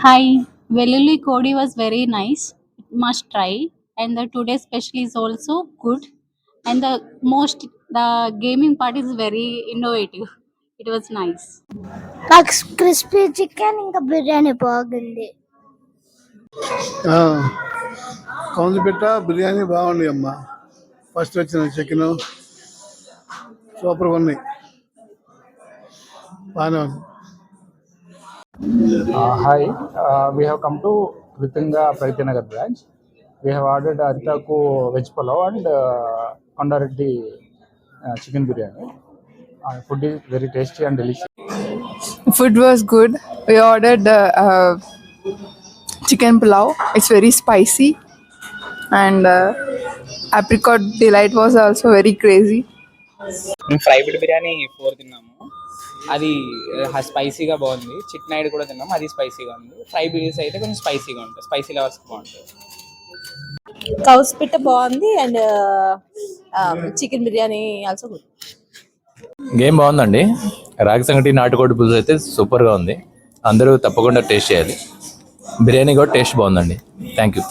Hi, Veluli Kodi was very nice. Must try. And the today's special is also good. And the gaming part is very innovative. It was nice. నాకు crispy chicken ఇంకా బిర్యానీ బాగుంది. కౌందిపేట బిర్యానీ బాగుంది అమ్మ. First వచ్చిన chicken సూపర్గా ఉన్నాయి, బాగానే ఉంది. Hi, we have come to Kritinga Praitinagar branch. We have ordered Aritaku veg pulao and Kondareddy chicken biryani. Food is very tasty and delicious. Food was good. We ordered chicken pulao. It's very spicy, and apricot delight was also very crazy. మేము fry bid biryani 4 తిన్నాము. అది స్పైసీగా బాగుంది. Chicken I'd కూడా తిన్నాము, అది స్పైసీగా ఉంది. ఫ్రై బిడ్స్ అయితే కొంచెం స్పైసీగా ఉంటుంది, స్పైసీ లవర్స్కి బాగుంటుంది. కౌస్ పిట్ట బాగుంది and chicken biryani also good. Game బాగుందండి. రాగి సంగటి నాటుకోడి పులుసు అయితే సూపర్గా ఉంది. అందరూ తప్పకుండా టేస్ట్ చేయాలి. బిర్యానీ కూడా టేస్ట్ బాగుందండి. Thank you.